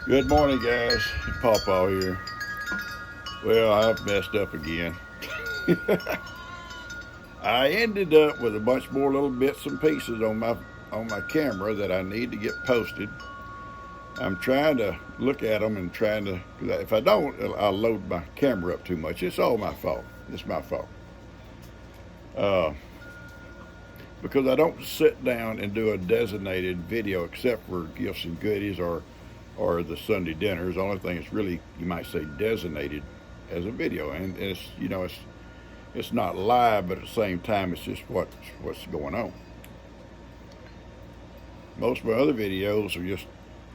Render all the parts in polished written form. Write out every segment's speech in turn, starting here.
Good morning, guys. Pawpaw here. Well, I've messed up again. I ended up with a bunch more little bits and pieces on my camera that I need to get posted. I'm trying to look at them and trying to. If I don't, I'll load my camera up too much. It's all my fault. It's my fault. Uh, because I don't sit down and do a designated video except for gifts and goodies or the Sunday dinners. The only thing it's really, you might say, designated as a video, and it's not live, but at the same time, it's just what's going on. Most of my other videos are just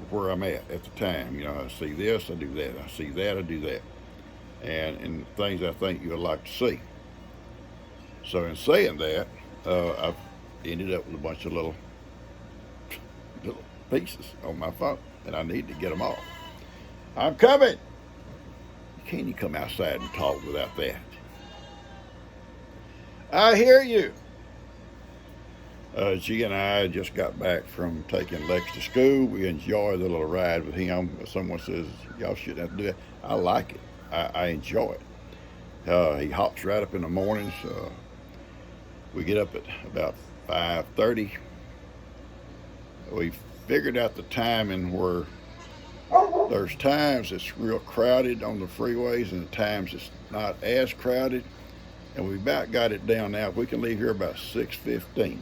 where I'm at the time. I see this, I do that. I see that, I do that, and things I think you'd like to see. So in saying that, I've ended up with a bunch of little pieces on my phone, and I need to get them off. I'm coming. Can you come outside and talk without that? I hear you. G and I just got back from taking Lex to school. We enjoy the little ride with him. Someone says, y'all shouldn't have to do that. I like it. I enjoy it. He hops right up in the mornings. We get up at about 5:30. We figured out the timing where there's times it's real crowded on the freeways and times it's not as crowded. And we about got it down now. We can leave here about 6:15.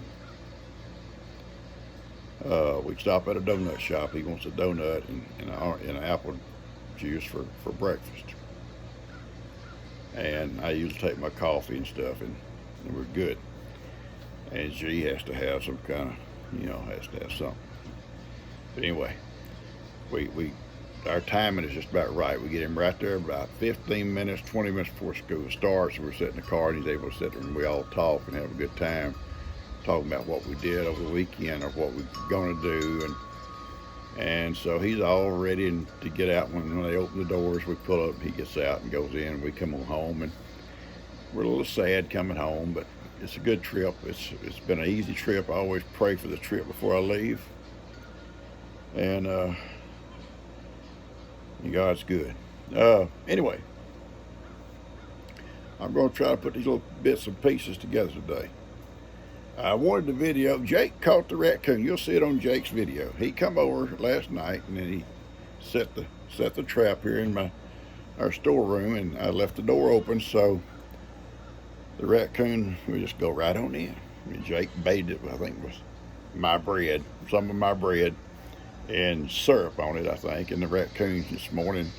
We stop at a donut shop. He wants a donut and an apple juice for breakfast. And I usually take my coffee and stuff, and we're good. And G has to have some kind of, has to have something. But anyway, our timing is just about right. We get him right there about 15 minutes, 20 minutes before school starts. We're sitting in the car, and he's able to sit there, and we all talk and have a good time, talking about what we did over the weekend or what we're going to do. And so he's all ready to get out. When they open the doors, we pull up, he gets out and goes in, and we come on home. And we're a little sad coming home, but it's a good trip. It's been an easy trip. I always pray for the trip before I leave. And God's good. Anyway, I'm going to try to put these little bits and pieces together today. I wanted the video. Jake caught the raccoon. You'll see it on Jake's video. He come over last night and then he set the trap here in our storeroom, and I left the door open so the raccoon would just go right on in. And Jake baited it, I think it was some of my bread, and syrup on it, I think. And the raccoon this morning,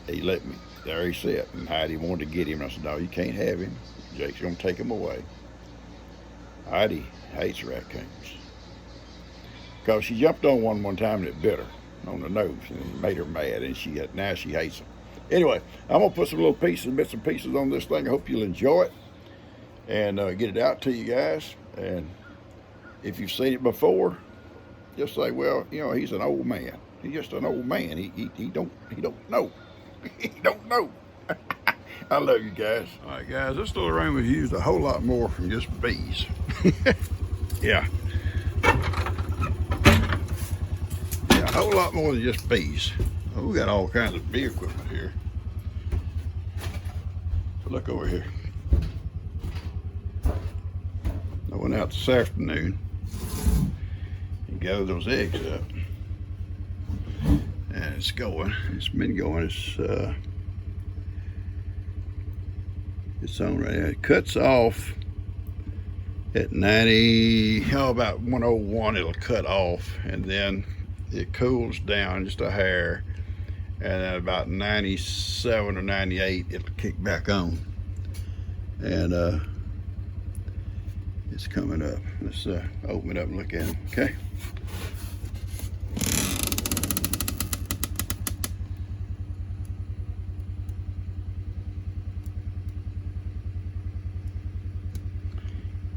he let me. There he sat, and Heidi wanted to get him. And I said, no, you can't have him. Jake's going to take him away. Heidi hates raccoons. Because she jumped on one time and it bit her on the nose, and it made her mad, and now she hates them. Anyway, I'm going to put some little bits and pieces on this thing. I hope you'll enjoy it and get it out to you guys. And if you've seen it before, just say, well, he's an old man. He's just an old man. He don't know. He don't know. I love you guys. All right, guys, this little room was used a whole lot more from just bees. Yeah, a whole lot more than just bees. Oh, we got all kinds of bee equipment here. So look over here. I went out this afternoon and gathered those eggs up. And it's going. It's been going. It's on right now. It cuts off at 90, about 101 it'll cut off, and then it cools down just a hair, and then about 97 or 98 it'll kick back on. And it's coming up. Let's open it up and look at it, okay?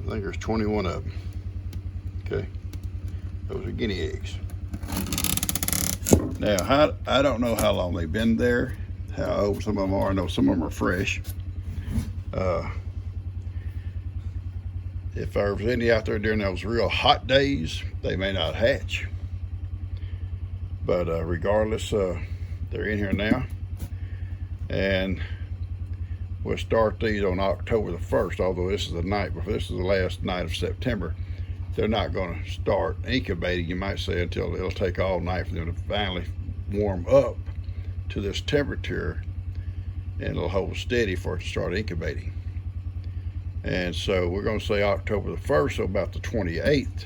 I think there's 21 of them. Okay, those are guinea eggs. Now, I don't know how long they've been there, how old some of them are. I know some of them are fresh. If there was any out there during those real hot days, they may not hatch. But if there's any out there during those real cool days, they may hatch. And then, if there's any out there during those real cold days, they may hatch. And then, if there's any out there during those real hot days, they may not hatch. But if there's any out there during those real cool days, they may not hatch. But regardless, they're in here now, and we'll start these on October the 1st, although this is the night before, this is the last night of September. They're not going to start incubating, you might say, until it'll take all night for them to finally warm up to this temperature, and it'll hold steady for it to start incubating. And so we're going to say October the 1st, so about the 28th,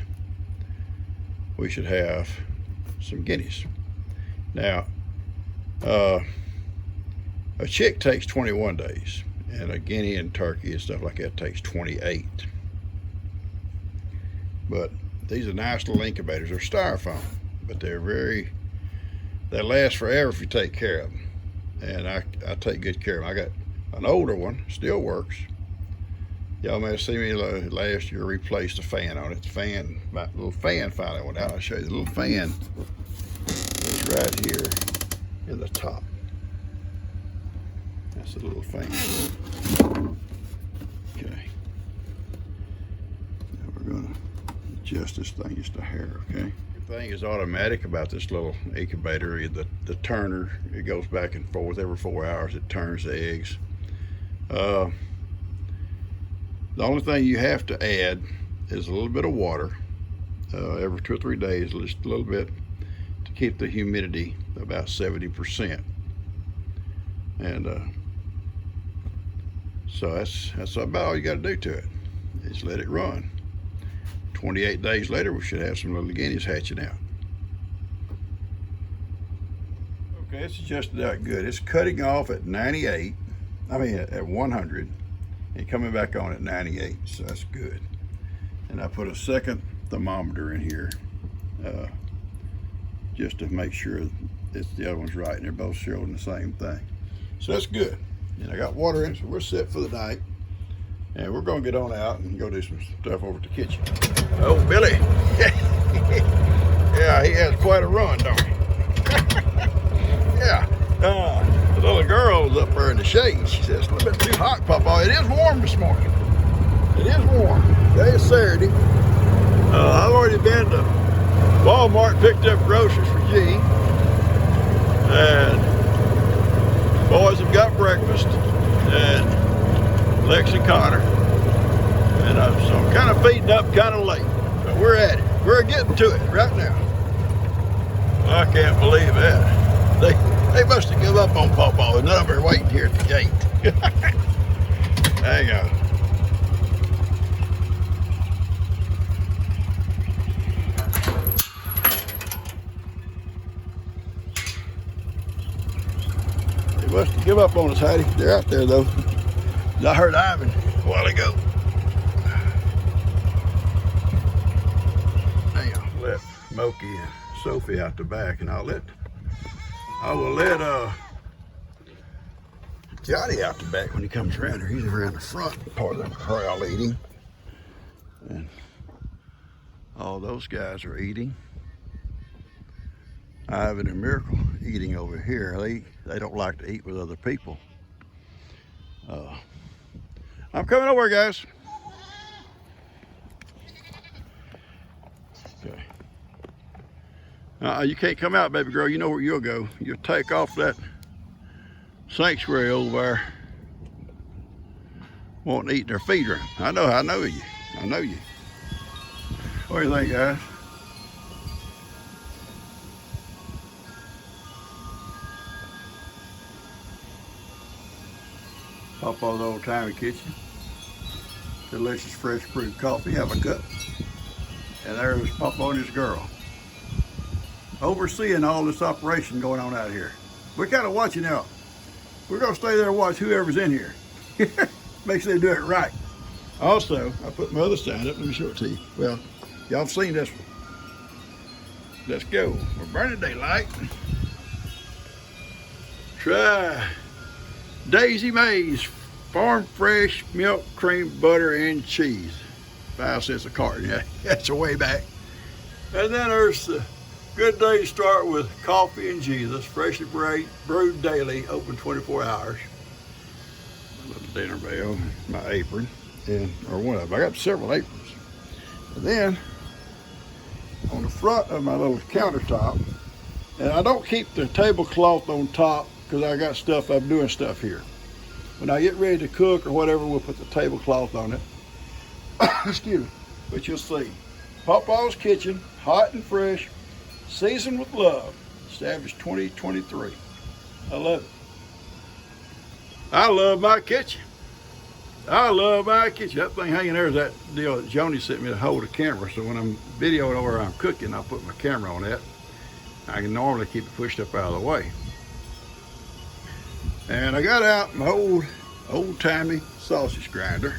we should have some guineas. Now, a chick takes 21 days, and a guinea and turkey and stuff like that takes 28. But these are nice little incubators. They're styrofoam, but they last forever if you take care of them. And I take good care of them. I got an older one, still works. Y'all may have seen me last year replace the fan on it. The fan, my little fan finally went out. I'll show you. The little fan is right here in the top. That's the little fan. Okay. Now we're gonna adjust this thing just a hair, okay? Everything is automatic about this little incubator. The turner, it goes back and forth every 4 hours. It turns the eggs. The only thing you have to add is a little bit of water every 2 or 3 days, just a little bit, to keep the humidity about 70%. And so that's about all you got to do to it. Is let it run. 28 days later, we should have some little guineas hatching out. Okay, it's adjusted out good. It's cutting off at 98. I mean at 100. And coming back on at 98, so that's good. And I put a second thermometer in here just to make sure that the other one's right, and they're both showing the same thing. So that's good. And I got water in, so we're set for the night. And we're gonna get on out and go do some stuff over at the kitchen. Oh, Billy. Yeah, he has quite a run, don't he? Yeah. The little girl was up there in the shade. She said, it's a little bit too hot, Papa. It is warm this morning. It is warm. Today is Saturday. I've already been to Walmart, picked up groceries for G. And boys have got breakfast. And Lex and Connor. And so I'm kind of feeding up kind of late. But we're at it. We're getting to it right now. I can't believe that. They must have given up on Pawpaw. None of them are waiting here at the gate. Hang on. They must have given up on us, Heidi. They're out there, though. I heard Ivan a while ago. Hang on. Let Moki and Sophie out the back, and I will let Johnny out the back when he comes around here. He's around the front part of the corral eating. And all those guys are eating. Ivan and Miracle eating over here. They don't like to eat with other people. I'm coming over, guys. Okay. You can't come out, baby girl. You know where you'll go. You'll take off that sanctuary over there, wanting to eat their feeder. I know you. I know you. What do you think, guys? Papa's old-timey kitchen. Delicious fresh brewed coffee. Have a cup. And there's Papa and his girl, overseeing all this operation going on out here. We're kind of watching out. We're going to stay there and watch whoever's in here. Make sure they do it right. Also, I put my other sign up. Let me show it to you. Well, y'all have seen this one. Let's go. We're burning daylight. Try Daisy Mae's farm fresh milk, cream, butter, and cheese. 5 cents a carton. Yeah, that's a way back. And then there's the good day to start with coffee and Jesus, freshly brewed daily, open 24 hours. My little dinner bell, my apron, or one of them. I got several aprons. And then on the front of my little countertop, And I don't keep the tablecloth on top because I got stuff, I'm doing stuff here. When I get ready to cook or whatever, we'll put the tablecloth on it. Excuse me. But you'll see. Pawpaw's Kitchen, hot and fresh, seasoned with love, established 2023. I love it. I love my kitchen. I love my kitchen. That thing hanging there is that deal that Joni sent me to hold the camera. So when I'm videoing where I'm cooking, I'll put my camera on that. I can normally keep it pushed up out of the way. And I got out my old-timey sausage grinder,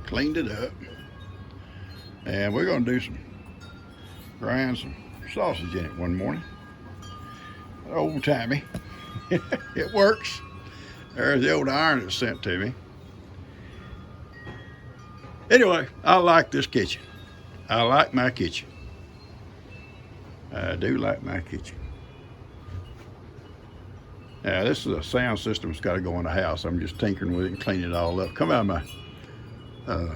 cleaned it up, and we're gonna grind some sausage in it one morning. Old-timey. It works. There's the old iron that's sent to me. Anyway, I like this kitchen. I like my kitchen. I do like my kitchen. Now, this is a sound system that's got to go in the house. I'm just tinkering with it and cleaning it all up. Come out of my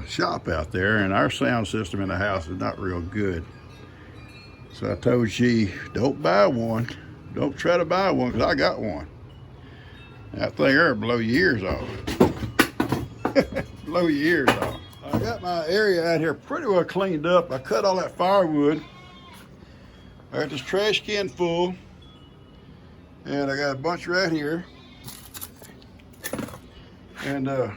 shop out there, and our sound system in the house is not real good. So I told she, don't buy one. Don't try to buy one, because I got one. That thing there will blow your ears off. Blow your ears off. I got my area out here pretty well cleaned up. I cut all that firewood. I got this trash can full. And I got a bunch right here. And I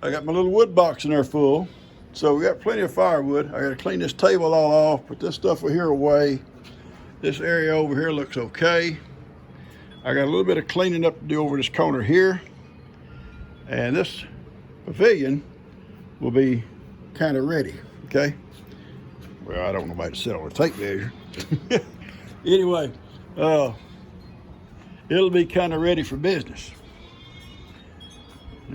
got my little wood box in there full. So we got plenty of firewood. I got to clean this table all off, put this stuff over here away. This area over here looks okay. I got a little bit of cleaning up to do over this corner here. And this pavilion will be kind of ready, okay? Well, I don't know about to sit on a tape measure. Anyway, it'll be kind of ready for business.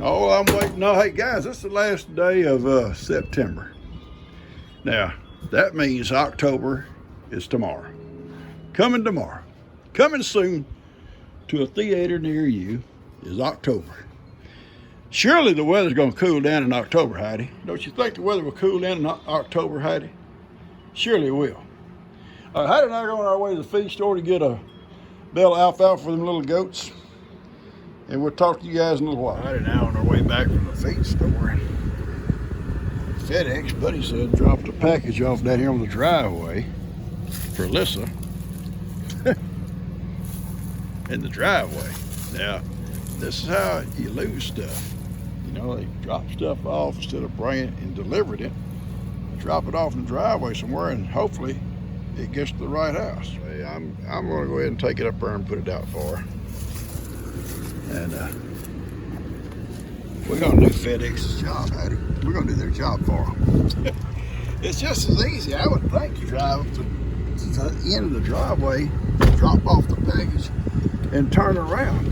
All I'm waiting on, hey guys, this is the last day of September. Now, that means October is tomorrow. Coming tomorrow. Coming soon to a theater near you is October. Surely the weather's gonna cool down in October, Heidi. Don't you think the weather will cool down in October, Heidi? Surely it will. Heidi and I are on our way to the feed store to get a bale of alfalfa for them little goats. And we'll talk to you guys in a little while. Heidi and I on our way back from the feed store. FedEx, Buddy said, dropped a package off down here on the driveway for Alyssa. In the driveway. Now, this is how you lose stuff. You know, they drop stuff off instead of bringing it and delivering it. Drop it off in the driveway somewhere, and hopefully it gets to the right house. I'm going to go ahead and take it up there and put it out for her. And we're going to do FedEx's job, Hattie. We're going to do their job for them. It's just as easy, I would think, to drive up to the end of the driveway, drop off the package, and turn around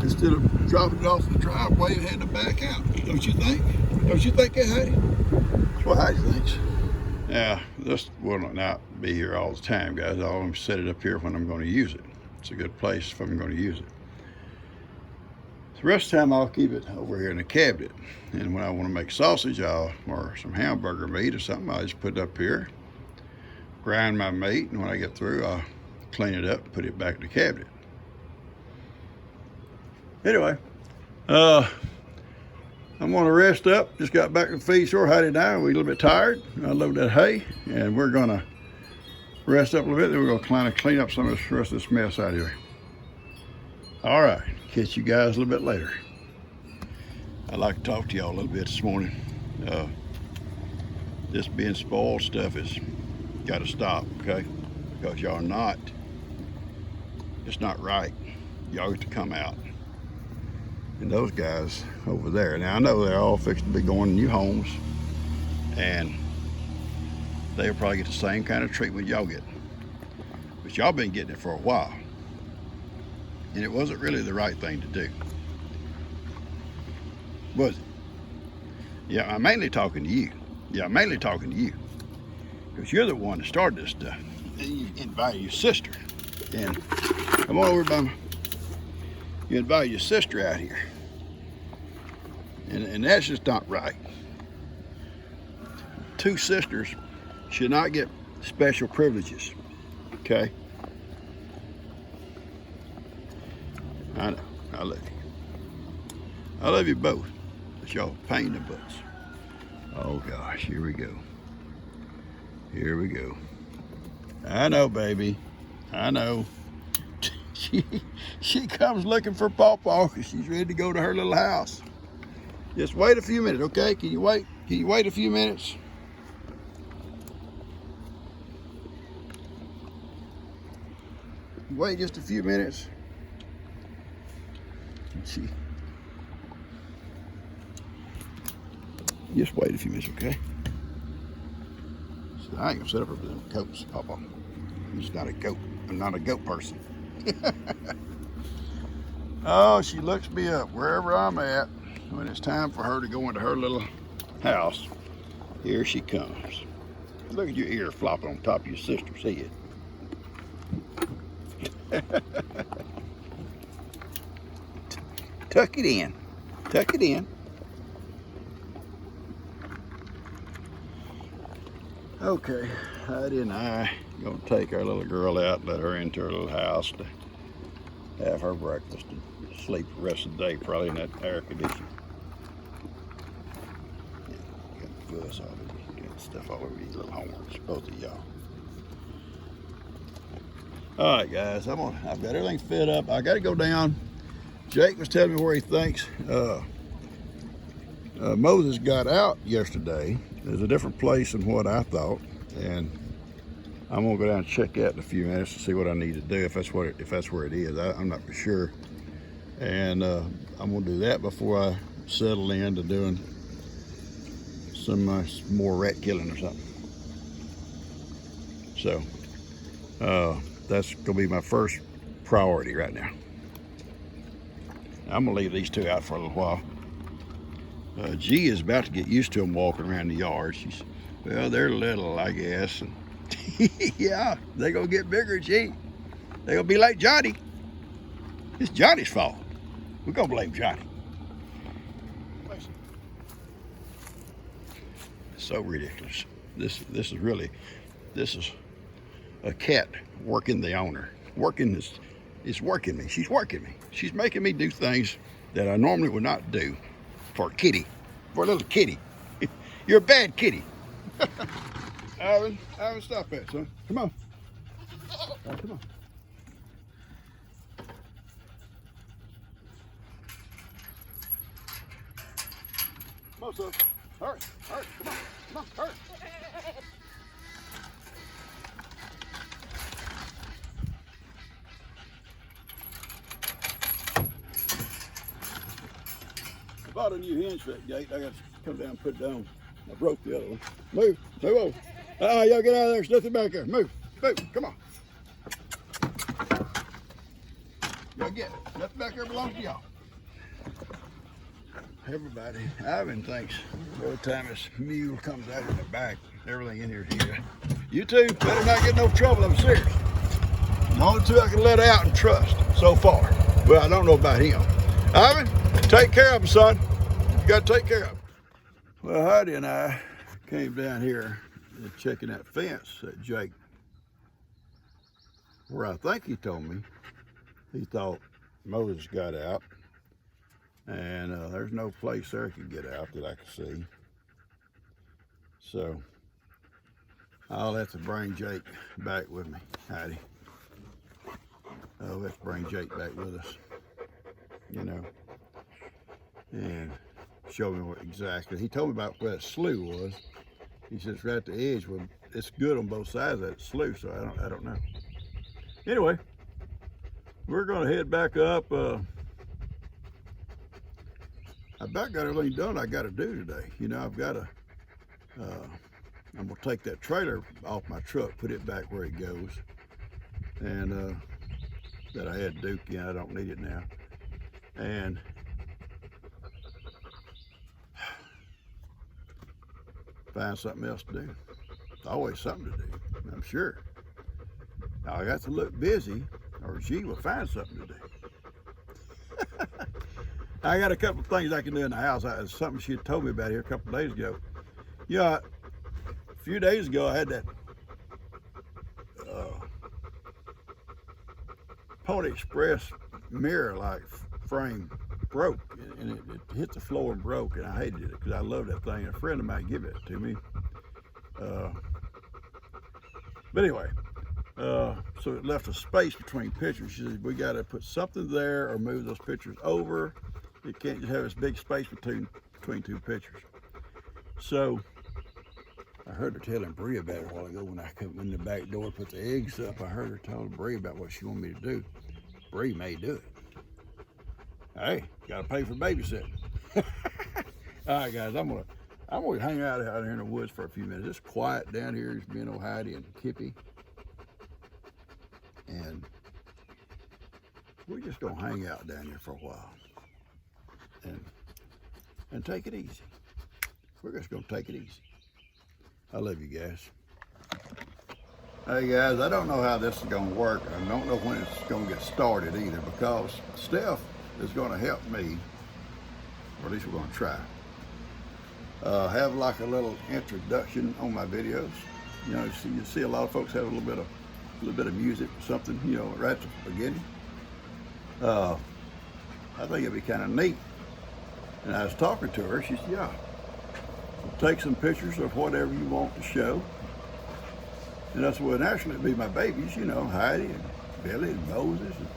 instead of dropping it off the driveway and heading back out. Don't you think? Don't you think that, Hattie? That's what Hattie thinks. Now, this will not be here all the time, guys. I'll only set it up here when I'm going to use it. It's a good place if I'm going to use it. The rest of the time, I'll keep it over here in the cabinet. And when I want to make sausage or some hamburger meat or something, I'll just put it up here, grind my meat, and when I get through, I'll clean it up and put it back in the cabinet. Anyway, I'm going to rest up. Just got back to the feed store. Heidi and I, we're a little bit tired. I loaded that hay, and we're going to rest up a little bit. Then we're going to kind of clean up some of the rest of this mess out here. All right, catch you guys a little bit later. I'd like to talk to y'all a little bit this morning. This being spoiled stuff has got to stop, okay? Because y'all not, it's not right. Y'all get to come out. And those guys over there, now I know they're all fixed to be going to new homes, and they'll probably get the same kind of treatment y'all get. But y'all been getting it for a while, and it wasn't really the right thing to do, was it? Yeah, I'm mainly talking to you. Yeah, I'm mainly talking to you, because you're the one that started this stuff. And you invited your sister, and come on over by you invited your sister out here. And that's just not right. Two sisters should not get special privileges, okay? I know. I love you. I love you both. But y'all pain in the butts. Oh gosh, here we go. Here we go. I know, baby. I know. She comes looking for Pawpaw because she's ready to go to her little house. Just wait a few minutes, okay? Can you wait? Can you wait a few minutes? Wait just a few minutes. Just wait a few minutes, okay? So I ain't gonna set up her little coats, Pawpaw. I'm just not a goat. I'm not a goat person. Oh, she looks me up wherever I'm at when it's time for her to go into her little house. Here she comes. Look at your ear flopping on top of your sister's head. Tuck it in. Tuck it in. Okay, Heidi and I gonna take our little girl out, let her into her little house to have her breakfast and sleep the rest of the day, probably in that air conditioner. Yeah, got fuzz all over you, got stuff all over you little horns, both of y'all. All right, guys, I've got everything fed up. I got to go down. Jake was telling me where he thinks Moses got out yesterday. There's a different place than what I thought, and I'm gonna go down and check that in a few minutes to see what I need to do if that's where it is. I'm not for sure, and I'm gonna do that before I settle into doing some more rat killing or something. So that's gonna be my first priority right now. I'm gonna leave these two out for a little while. G is about to get used to them walking around the yard. Well, they're little, I guess. And yeah, they're gonna get bigger, G. They're gonna be like Johnny. It's Johnny's fault. We're gonna blame Johnny. It's so ridiculous. This is a cat working the owner. It's working me. She's working me. She's making me do things that I normally would not do for a kitty, for a little kitty. You're a bad kitty. Ivan, stop that, son. Come on. Right, come on. Come on, son. Hurry, come on, hurry. I bought a new hinge for that gate. I got to come down and put it down. I broke the other one. Move over. Y'all get out of there. There's nothing back there. Move, come on. Y'all get it. Nothing back there belongs to y'all. Everybody, Ivan thinks every time this mule comes out in the back, everything in here is here. You two better not get no trouble, I'm serious. The only two I can let out and trust so far. Well, I don't know about him. Ivan, take care of him, son. You got to take care of him. Well, Heidi and I came down here and checking that fence that Jake, where I think he told me he thought Moses got out. And there's no place there he could get out that I can see. So I'll have to bring Jake back with me, Heidi. I'll have to bring Jake back with us, you know, and show me what exactly. He told me about where that slough was. He says right at the edge. Well, it's good on both sides of that slough, so I don't know. Anyway, we're gonna head back up. I about got everything done I got to do today. You know, I've got to, I'm going to take that trailer off my truck, put it back where it goes. And that I had Duke in, I don't need it now. And find something else to do. Always something to do, I'm sure. Now I got to look busy or she will find something to do. I got a couple of things I can do in the house. Something she had told me about here a couple of days ago. Yeah, a few days ago I had that Pony Express mirror like frame broke, and it hit the floor and broke, and I hated it because I loved that thing. A friend of mine gave it to me. But anyway, so it left a space between pictures. She said, we got to put something there or move those pictures over. It can't just have this big space between two pictures. So I heard her telling Bree about it a while ago when I come in the back door, put the eggs up. I heard her telling Bree about what she wanted me to do. Bree may do it. Hey, gotta pay for babysitting. All right, guys, I'm gonna hang out here in the woods for a few minutes. It's quiet down here. It's me and old Heidi and Kippy, and we're just gonna hang out down here for a while and take it easy. We're just gonna take it easy. I love you guys. Hey guys, I don't know how this is gonna work. I don't know when it's gonna get started either, because Steph is gonna help me, or at least we're gonna try. Have like a little introduction on my videos. You know, you see a lot of folks have a little bit of music or something, you know, right at the beginning. I think it'd be kind of neat. And I was talking to her. She said, "Yeah, take some pictures of whatever you want to show." And that's what naturally it'd be my babies, you know, Heidi and Billy and Moses and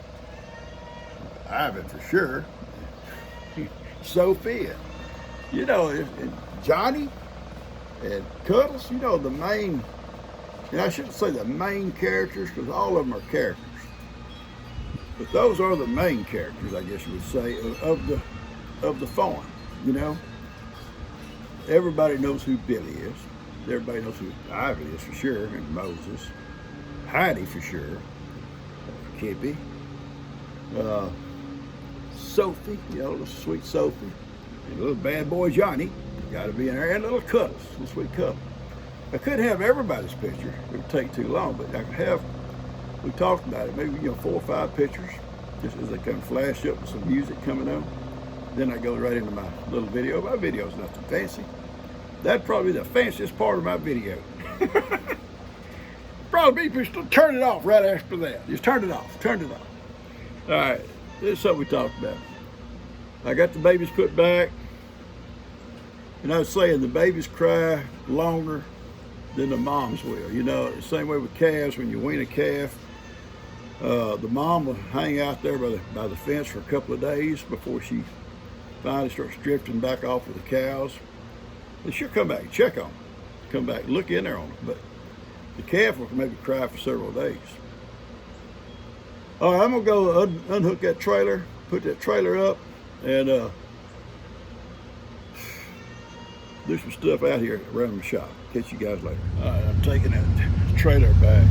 Ivan for sure, Sophia, you know, and Johnny and Cuddles, you know, the main, and I shouldn't say the main characters because all of them are characters, but those are the main characters, I guess you would say, of the farm, you know. Everybody knows who Billy is. Everybody knows who Ivy is for sure, and Moses, Heidi for sure, Kippy, Sophie, you know, little sweet Sophie, and little bad boy Johnny, got to be in there, and little Cuddles, little sweet Cuddles. I couldn't have everybody's picture; it would take too long. But I could have. We talked about it, maybe 4 or 5 pictures, just as they come flash up with some music coming on. Then I go right into my little video. My video's nothing fancy. That'd probably be the fanciest part of my video. Probably be just turn it off right after that. Just turn it off. All right, this is something we talked about. I got the babies put back, and I was saying the babies cry longer than the moms will. You know, the same way with calves. When you wean a calf, the mom will hang out there by the fence for a couple of days before she finally starts drifting back off with the cows. And she'll come back and check on them, come back and look in there on them, but the calf will maybe cry for several days. All right, I'm gonna go unhook that trailer, put that trailer up, and do some stuff out here around the shop. Catch you guys later. All right, I'm taking that trailer back.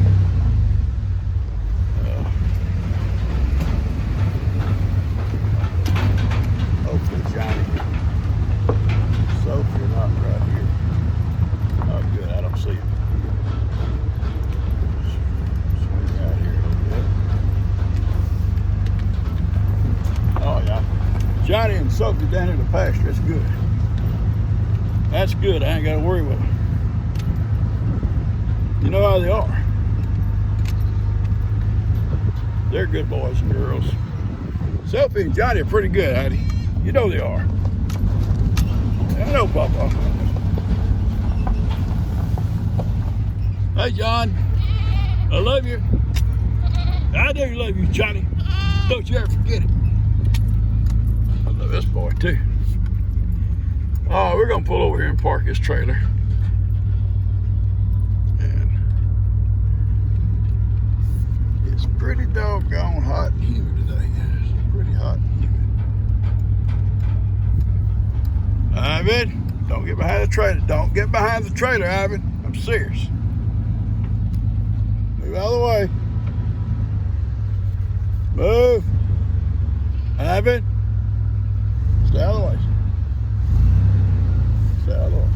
Hopefully Johnny, Sophie are not right here. Oh, good, I don't see him. Swing out here a little bit. Oh, yeah. Johnny and Sophie down in the pasture, that's good. That's good, I ain't got to worry with them. You know how they are. They're good boys and girls. Sophie and Johnny are pretty good, Heidi. You know they are. I know, Papa. Hey, John. I love you. I do love you, Johnny. Don't you ever forget it. I love this boy, too. Oh, we're going to pull over here and park this trailer. And it's pretty doggone hot and humid today, guys. Pretty hot and humid. Ivan, don't get behind the trailer. Don't get behind the trailer, Ivan. I'm serious. Move out of the way. Move. Ivan, stay out of the way. Stay out of the way.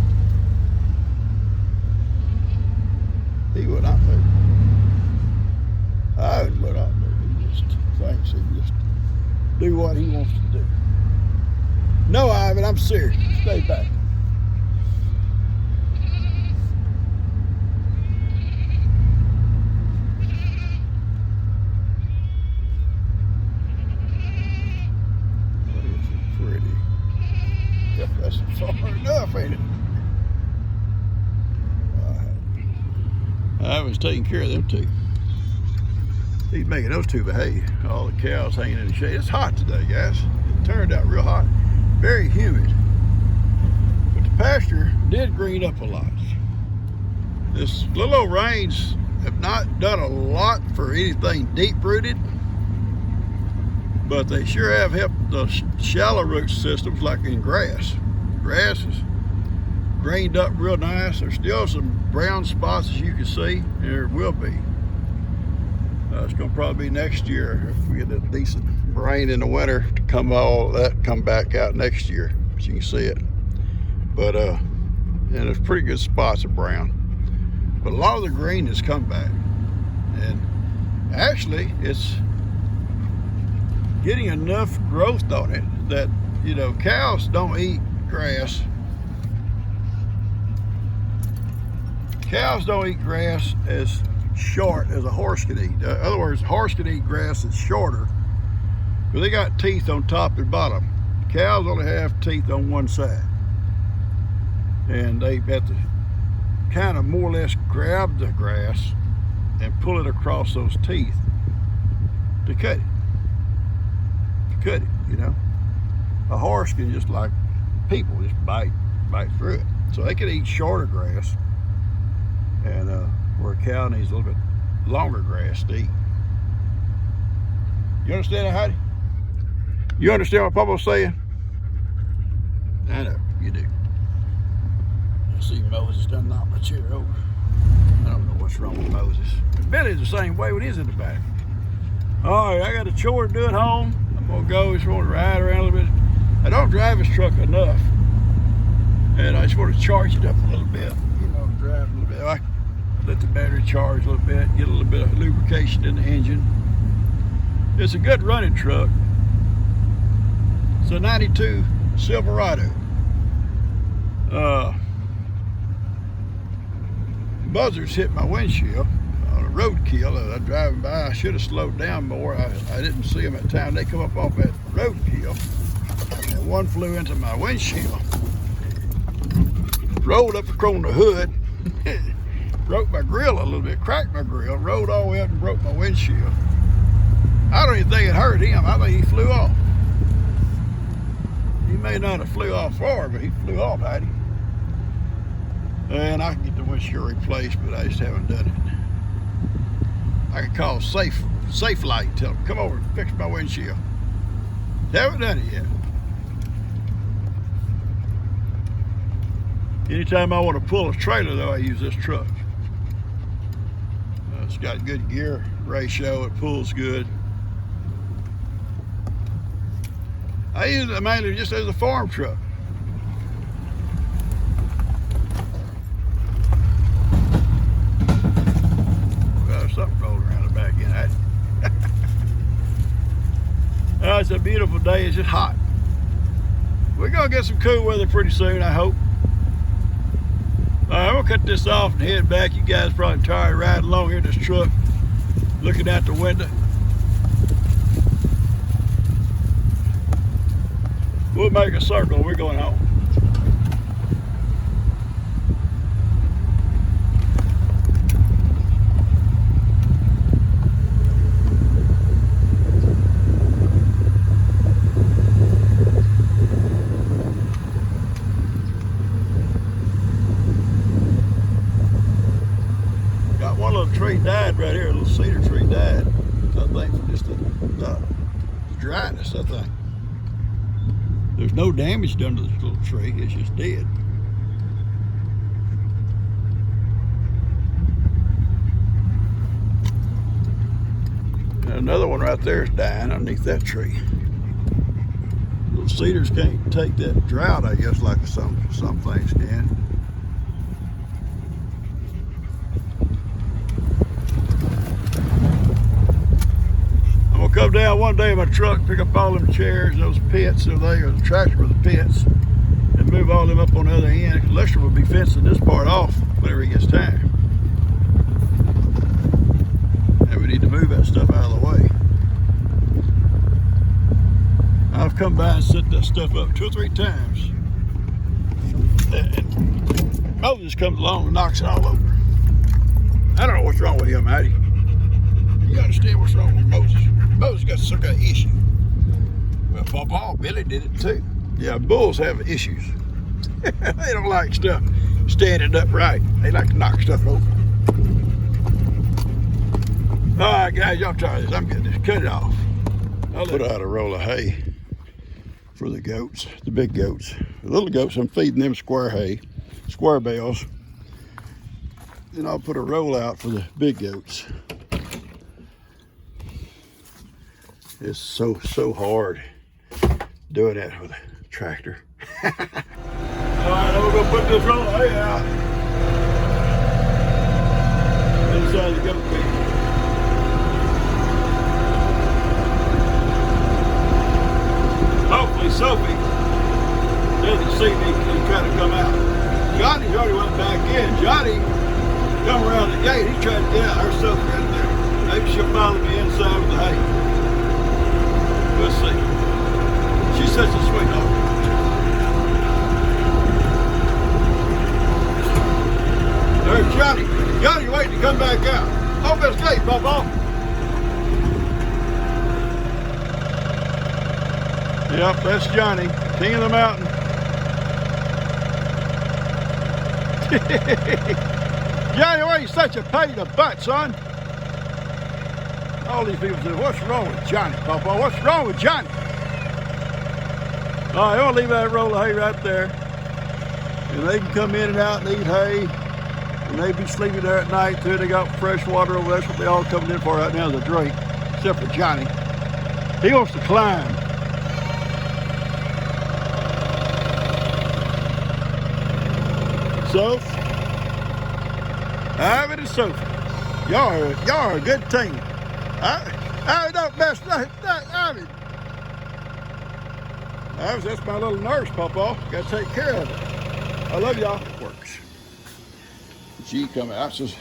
He would not move. Ivan would not move. He just thinks he can just do what he wants to do. No, Ivan, I'm serious. Stay back. ain't it? I was taking care of them two. He's making those two behave. All the cows hanging in the shade. It's hot today, guys. It turned out real hot. Very humid. But the pasture did green up a lot. This little old rains have not done a lot for anything deep-rooted, but they sure have helped the shallow root systems like in grass. Grass is greened up real nice. There's still some brown spots, as you can see, and there will be. It's going to probably be next year if we get a decent rain in the winter to come back out next year, as you can see it. But and there's pretty good spots of brown. But a lot of the green has come back, and actually it's getting enough growth on it that, you know, cows don't eat grass. Cows don't eat grass as short as a horse can eat. In other words, a horse can eat grass that's shorter, but they got teeth on top and bottom. Cows only have teeth on one side, and they have to kind of more or less grab the grass and pull it across those teeth to cut it. You know, a horse can just, like people, just bite through it. So they can eat shorter grass, and where a cow needs a little bit longer grass to eat. You understand that, Heidi? You understand what Papa's saying? I know, you do. I see Moses done knocked my chair over. I don't know what's wrong with Moses. Billy's the same way when he's in the back. All right, I got a chore to do at home. I'm gonna go, just want to ride around a little bit. I don't drive his truck enough, and I just want to charge it up a little bit. You know, drive a little bit. I let the battery charge a little bit, get a little bit of lubrication in the engine. It's a good running truck. It's a 92 Silverado. Buzzards hit my windshield on a roadkill as I was driving by. I should have slowed down more. I didn't see them at the time. They come up off that roadkill, and one flew into my windshield, rolled up across the hood, broke my grill a little bit, cracked my grill, rolled all the way up and broke my windshield. I don't even think it hurt him. I think he flew off. He may not have flew off far, but he flew off, Heidi. And I can get the windshield replaced, but I just haven't done it. I can call Safe Light and tell them, come over and fix my windshield. Haven't done it yet. Anytime I want to pull a trailer, though, I use this truck. It's got good gear ratio. It pulls good. I use it mainly just as a farm truck. Well, something rolled around the back end. It's a beautiful day. It's just hot. We're gonna get some cool weather pretty soon, I hope. All right, I'm gonna cut this off and head back. You guys probably tired of riding along here in this truck, looking out the window. We'll make a circle. We're going home. Got one little tree died right here. A little cedar tree died. I think from just the dryness, I think. There's no damage done to this little tree, it's just dead. And another one right there is dying underneath that tree. Little cedars can't take that drought, I guess, like some things can. Come down one day in my truck, pick up all them chairs, those pits over there, the tractor with the pits, and move all them up on the other end. Lester will be fencing this part off whenever he gets time. And we need to move that stuff out of the way. I've come by and set that stuff up 2 or 3 times. And Moses comes along and knocks it all over. I don't know what's wrong with him, Hattie. You understand what's wrong with Moses? Moses got some kind of issue. Well, Papa, Billy did it too. Yeah, bulls have issues. They don't like stuff standing upright. They like to knock stuff over. All right, guys, y'all try this. I'm getting this. Cut it off. I'll put out a roll of hay for the goats, the big goats. The little goats, I'm feeding them square hay, square bales. Then I'll put a roll out for the big goats. It's so hard doing that with a tractor. All right, I'm gonna put this roll of hay out inside the goat pen. Hopefully Sophie doesn't see me and kind of come out. Johnny's already went back in. Johnny come around the gate. He's trying to get out. There's Sophie right there. Maybe she'll follow me inside with the hay. We'll see. She's such a sweet dog. There's Johnny. Johnny waiting to come back out. Open this gate, Papa. Yep, that's Johnny, king of the mountain. Johnny, why are you such a pain in the butt, son? All these people say, what's wrong with Johnny, Papa? What's wrong with Johnny? All right, I'll leave that roll of hay right there. And they can come in and out and eat hay. And they be sleeping there at night too. They got fresh water over there. That's what they all coming in for right now, is a drink. Except for Johnny. He wants to climb. So, Ivan and Sophie, y'all are a good team. I don't mess that Ivan. That's my little nurse, Papa. Got to take care of it. I love y'all. It works. She come out, says,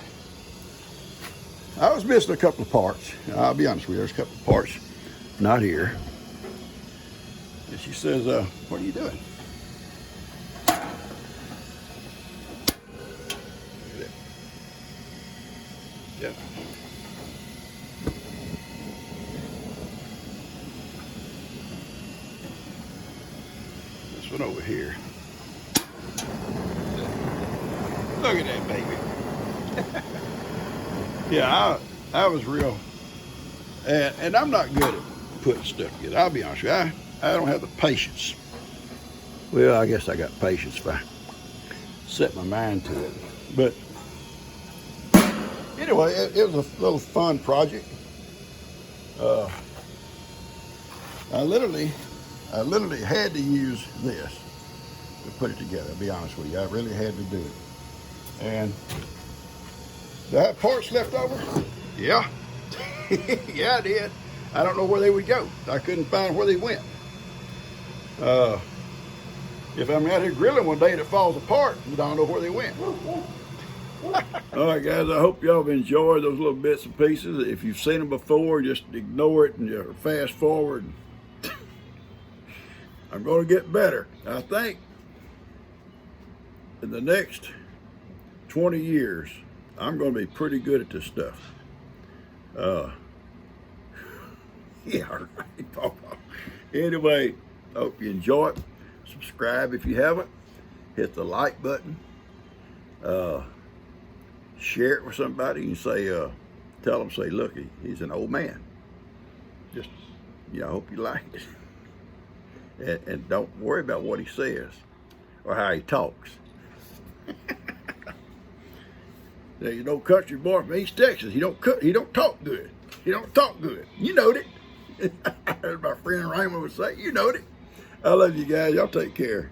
I was missing a couple of parts. I'll be honest with you, there's a couple of parts not here. And she says, what are you doing? Yeah. This one over here. Look at that baby. Yeah, I was real, and I'm not good at putting stuff together. I'll be honest with you. I don't have the patience. Well, I guess I got patience if I set my mind to it. But anyway, it was a little fun project. I literally had to use this to put it together. I'll be honest with you, I really had to do it. And do I have parts left over? Yeah. Yeah, I did. I don't know where they would go. I couldn't find where they went. If I'm out here grilling one day and it falls apart, I don't know where they went. All right, guys, I hope y'all have enjoyed those little bits and pieces. If you've seen them before, just ignore it and just fast forward. I'm going to get better. I think in the next 20 years, I'm going to be pretty good at this stuff. Yeah, all right, Papa. Anyway, hope you enjoy it. Subscribe if you haven't. Hit the like button. Share it with somebody and say, tell them, say, look, he's an old man. Just, I hope you like it. And don't worry about what he says or how he talks. Now, country boy from East Texas, he don't talk good. He don't talk good. You knowed it. As my friend Raymond would say, you knowed it. I love you guys. Y'all take care.